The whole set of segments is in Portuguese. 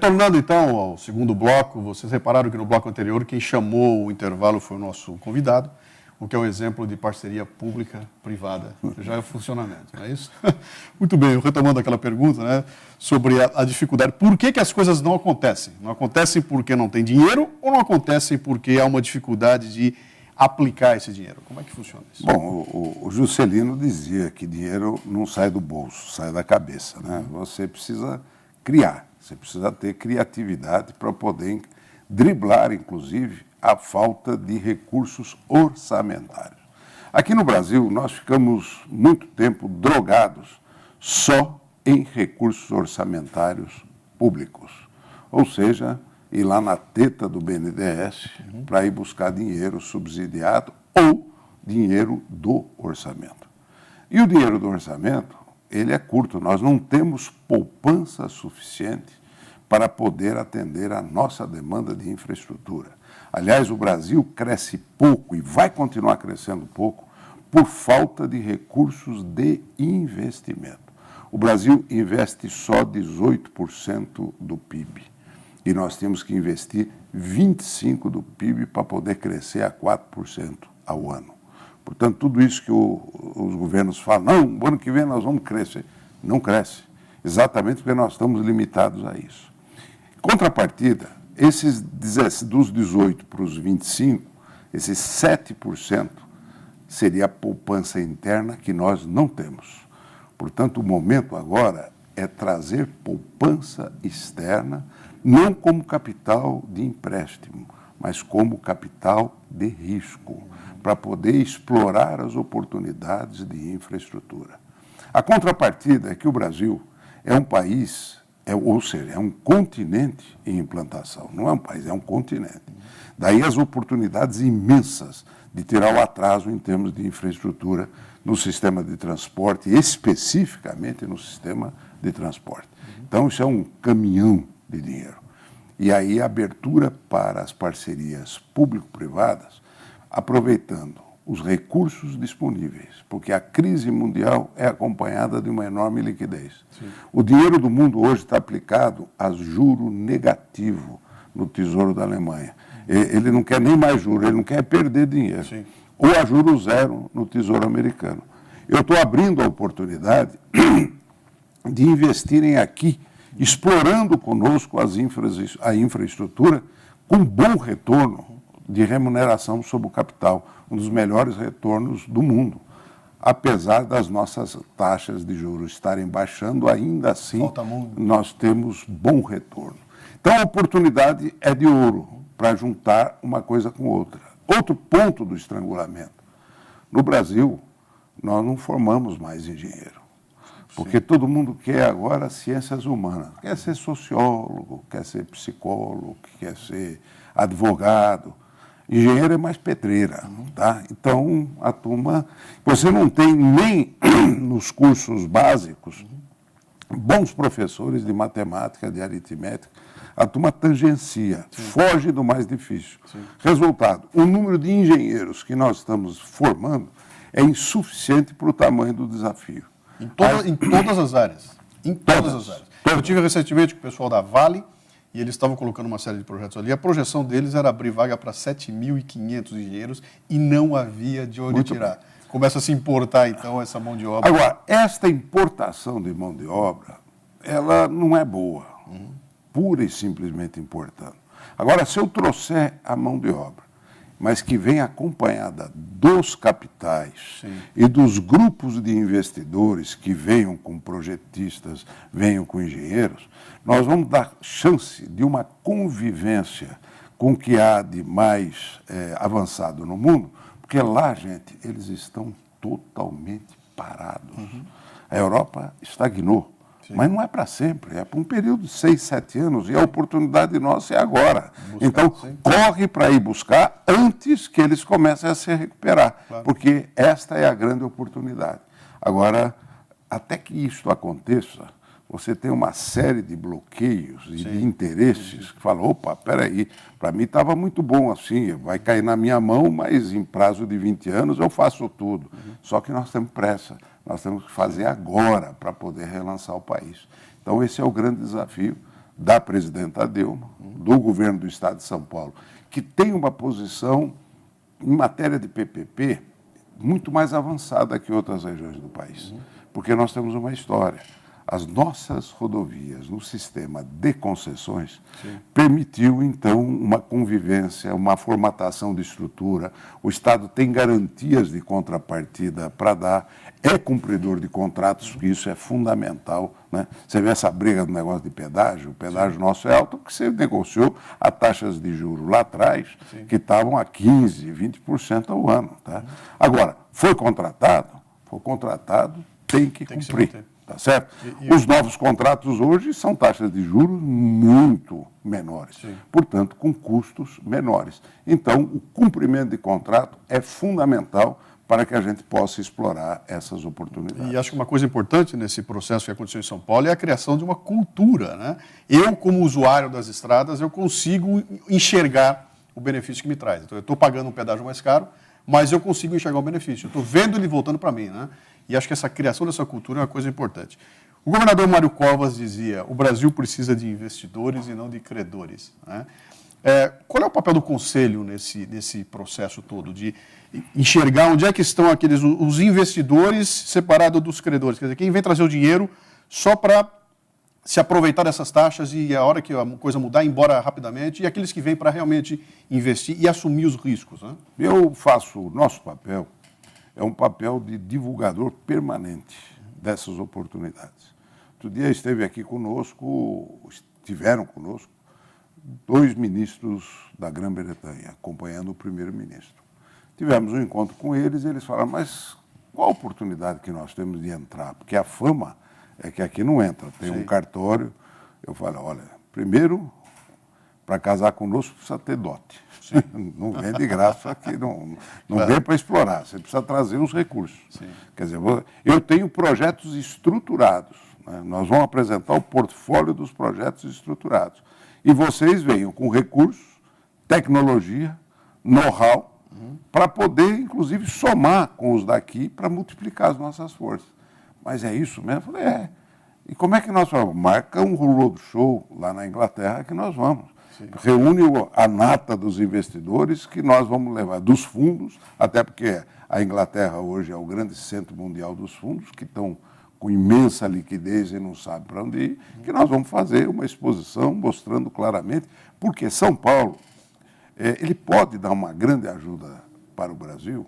Retornando então ao segundo bloco, vocês repararam que no bloco anterior quem chamou o intervalo foi o nosso convidado, o que é um exemplo de parceria pública-privada, já é funcionamento, não é isso? Muito bem, retomando aquela pergunta, né, sobre a dificuldade. Por que as coisas não acontecem? Não acontecem porque não tem dinheiro ou não acontecem porque há uma dificuldade de aplicar esse dinheiro? Como é que funciona isso? Bom, o Juscelino dizia que dinheiro não sai do bolso, sai da cabeça, né? Você precisa criar, você precisa ter criatividade para poder driblar, inclusive, a falta de recursos orçamentários. Aqui no Brasil, nós ficamos muito tempo drogados só em recursos orçamentários públicos, ou seja, ir lá na teta do BNDES para ir buscar dinheiro subsidiado ou dinheiro do orçamento. E o dinheiro do orçamento, ele é curto, nós não temos poupança suficiente para poder atender a nossa demanda de infraestrutura. Aliás, o Brasil cresce pouco e vai continuar crescendo pouco por falta de recursos de investimento. O Brasil investe só 18% do PIB e nós temos que investir 25% do PIB para poder crescer a 4% ao ano. Portanto, tudo isso que os governos falam, não, no ano que vem nós vamos crescer. Não cresce, exatamente porque nós estamos limitados a isso. Contrapartida, dos 18 para os 25, esses 7% seria a poupança interna que nós não temos. Portanto, o momento agora é trazer poupança externa, não como capital de empréstimo, mas como capital de risco, para poder explorar as oportunidades de infraestrutura. A contrapartida é que o Brasil é um país, ou seja, é um continente em implantação, não é um país, é um continente. Daí as oportunidades imensas de tirar o atraso em termos de infraestrutura no sistema de transporte, especificamente no sistema de transporte. Então, isso é um caminhão de dinheiro. E aí a abertura para as parcerias público-privadas, aproveitando os recursos disponíveis, porque a crise mundial é acompanhada de uma enorme liquidez. Sim. O dinheiro do mundo hoje está aplicado a juro negativo no Tesouro da Alemanha. Ele não quer nem mais juros, ele não quer perder dinheiro. Sim. Ou a juro zero no Tesouro americano. Eu estou abrindo a oportunidade de investirem aqui, explorando conosco a infraestrutura com bom retorno de remuneração sobre o capital, um dos melhores retornos do mundo. Apesar das nossas taxas de juros estarem baixando, ainda assim nós temos bom retorno. Então a oportunidade é de ouro para juntar uma coisa com outra. Outro ponto do estrangulamento. No Brasil, nós não formamos mais engenheiro. Porque todo mundo quer agora ciências humanas. Quer ser sociólogo, quer ser psicólogo, quer ser advogado. Engenheiro é mais pedreira, tá? Então, a turma... Você não tem nem nos cursos básicos bons professores de matemática, de aritmética. A turma tangencia, foge do mais difícil. Sim. Resultado, o número de engenheiros que nós estamos formando é insuficiente para o tamanho do desafio. Em todas as áreas. Em todas as áreas. Eu tive recentemente com o pessoal da Vale, e eles estavam colocando uma série de projetos ali. A projeção deles era abrir vaga para 7.500 engenheiros e não havia de onde tirar. Começa a se importar, então, essa mão de obra. Agora, esta importação de mão de obra, ela não é boa, pura e simplesmente importando. Agora, se eu trouxer a mão de obra, mas que vem acompanhada dos capitais Sim. e dos grupos de investidores que venham com projetistas, venham com engenheiros, nós vamos dar chance de uma convivência com o que há de mais avançado no mundo, porque lá, gente, eles estão totalmente parados. A Europa estagnou. Sim. Mas não é para sempre, é para um período de 6, 7 anos e a oportunidade nossa é agora. Então, corre para ir buscar antes que eles comecem a se recuperar, porque esta é a grande oportunidade. Agora, até que isso aconteça, você tem uma série de bloqueios e de interesses que falam, opa, peraí, para mim estava muito bom assim, vai cair na minha mão, mas em prazo de 20 anos eu faço tudo. Só que nós temos pressa. Nós temos que fazer agora para poder relançar o país. Então, esse é o grande desafio da presidenta Dilma, do governo do Estado de São Paulo, que tem uma posição em matéria de PPP muito mais avançada que outras regiões do país, porque nós temos uma história. As nossas rodovias no sistema de concessões permitiu, então, uma convivência, uma formatação de estrutura. O Estado tem garantias de contrapartida para dar, é cumpridor de contratos, porque isso é fundamental, né? Você vê essa briga do negócio de pedágio, o pedágio nosso é alto, porque você negociou a taxas de juros lá atrás, que estavam a 15%, 20% ao ano. Tá? Agora, foi contratado, tem que cumprir. Tá certo? Os novos contratos hoje são taxas de juros muito menores, portanto, com custos menores. Então, o cumprimento de contrato é fundamental para que a gente possa explorar essas oportunidades. E acho que uma coisa importante nesse processo que aconteceu em São Paulo é a criação de uma cultura, né? Eu, como usuário das estradas, eu consigo enxergar o benefício que me traz. Então, eu estou pagando um pedágio mais caro, mas eu consigo enxergar o benefício. Eu estou vendo ele voltando para mim, né? E acho que essa criação dessa cultura é uma coisa importante. O governador Mário Covas dizia: o Brasil precisa de investidores e não de credores, né? Qual é o papel do Conselho nesse processo todo, de enxergar onde é que estão os investidores separados dos credores? Quer dizer, quem vem trazer o dinheiro só para se aproveitar dessas taxas e a hora que a coisa mudar, ir embora rapidamente, e aqueles que vêm para realmente investir e assumir os riscos, né? O nosso papel é um papel de divulgador permanente dessas oportunidades. Outro dia estiveram conosco 2 ministros da Grã-Bretanha, acompanhando o primeiro-ministro. Tivemos um encontro com eles e eles falaram: mas qual a oportunidade que nós temos de entrar? Porque a fama é que aqui não entra, tem um cartório. Eu falei: olha, primeiro, para casar conosco precisa ter dote. Não vem de graça aqui, não vem para explorar, você precisa trazer os recursos. Quer dizer, eu tenho projetos estruturados, né? Nós vamos apresentar o portfólio dos projetos estruturados. E vocês venham com recursos, tecnologia, know-how, para poder, inclusive, somar com os daqui para multiplicar as nossas forças. Mas é isso mesmo? Eu falei: E como é que nós vamos? Marca um roadshow lá na Inglaterra que nós vamos. Reúne a nata dos investidores que nós vamos levar, dos fundos, até porque a Inglaterra hoje é o grande centro mundial dos fundos, que estão com imensa liquidez e não sabem para onde ir, que nós vamos fazer uma exposição mostrando claramente, porque São Paulo, ele pode dar uma grande ajuda para o Brasil,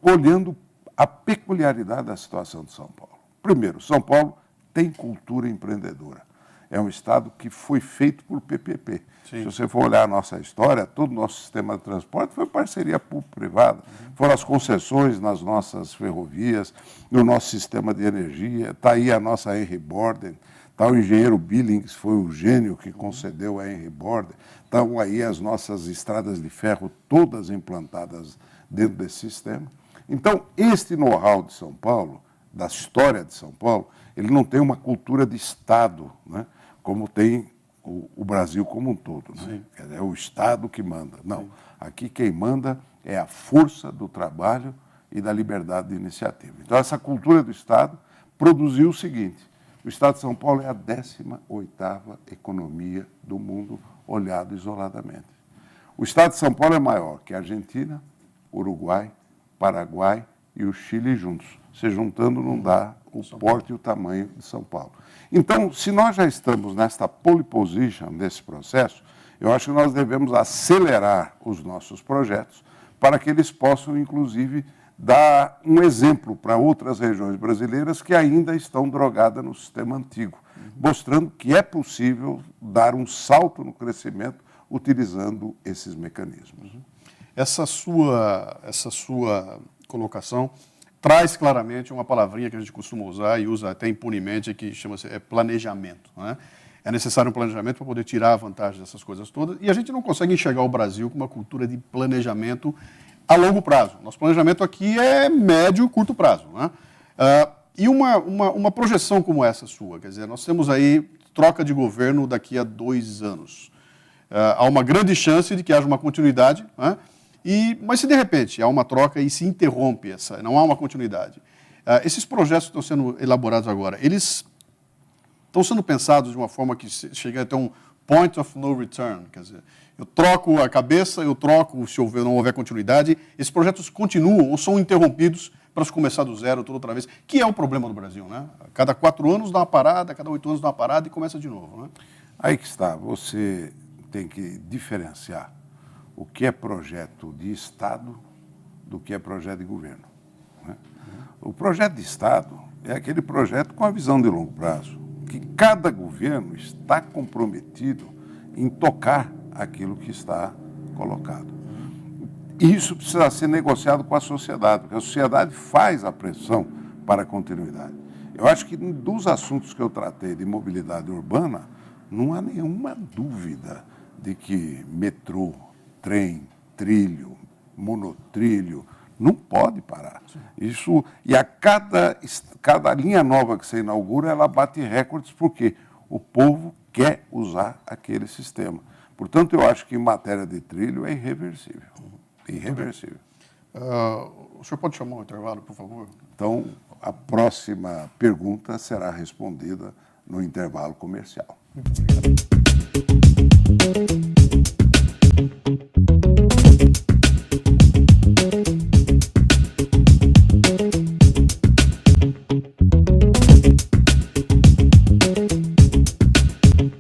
olhando a peculiaridade da situação de São Paulo. Primeiro, São Paulo tem cultura empreendedora. É um estado que foi feito por PPP. Se você for olhar a nossa história, todo o nosso sistema de transporte foi parceria público-privada. Foram as concessões nas nossas ferrovias, no nosso sistema de energia. Está aí a nossa Henry Borden, está o engenheiro Billings, foi o gênio que concedeu a Henry Borden. Estão aí as nossas estradas de ferro todas implantadas dentro desse sistema. Então, este know-how de São Paulo, da história de São Paulo, ele não tem uma cultura de Estado, né? Como tem o Brasil como um todo, né? É o Estado que manda. Não, aqui quem manda é a força do trabalho e da liberdade de iniciativa. Então, essa cultura do Estado produziu o seguinte: o Estado de São Paulo é a 18ª economia do mundo, olhado isoladamente. O Estado de São Paulo é maior que a Argentina, Uruguai, Paraguai e o Chile juntos. Se juntando não dá o porte e o tamanho de São Paulo. Então, se nós já estamos nesta pole position desse processo, eu acho que nós devemos acelerar os nossos projetos para que eles possam, inclusive, dar um exemplo para outras regiões brasileiras que ainda estão drogadas no sistema antigo, mostrando que é possível dar um salto no crescimento utilizando esses mecanismos. Essa sua colocação traz claramente uma palavrinha que a gente costuma usar e usa até impunemente, que chama-se planejamento, né? É necessário um planejamento para poder tirar a vantagem dessas coisas todas, e a gente não consegue enxergar o Brasil com uma cultura de planejamento a longo prazo. Nosso planejamento aqui é médio e curto prazo, né? E uma projeção como essa sua, quer dizer, nós temos aí troca de governo daqui a 2 anos. Há uma grande chance de que haja uma continuidade, né? Mas se de repente há uma troca e se interrompe não há uma continuidade, esses projetos que estão sendo elaborados agora, eles estão sendo pensados de uma forma que chega até um point of no return, quer dizer, eu troco a cabeça, eu troco se não houver continuidade, esses projetos continuam ou são interrompidos para se começar do zero toda outra vez, que é o problema do Brasil, né? Cada 4 anos dá uma parada, cada 8 anos dá uma parada e começa de novo, né? Aí que está, você tem que diferenciar o que é projeto de Estado do que é projeto de governo, né? O projeto de Estado é aquele projeto com a visão de longo prazo, que cada governo está comprometido em tocar aquilo que está colocado. E isso precisa ser negociado com a sociedade, porque a sociedade faz a pressão para a continuidade. Eu acho que dos assuntos que eu tratei de mobilidade urbana, não há nenhuma dúvida de que metrô, trem, trilho, monotrilho, não pode parar. Isso, e a cada linha nova que você inaugura, ela bate recordes, porque o povo quer usar aquele sistema. Portanto, eu acho que em matéria de trilho é irreversível. Irreversível. O senhor pode chamar o intervalo, por favor? Então, a próxima pergunta será respondida no intervalo comercial. Muito obrigado.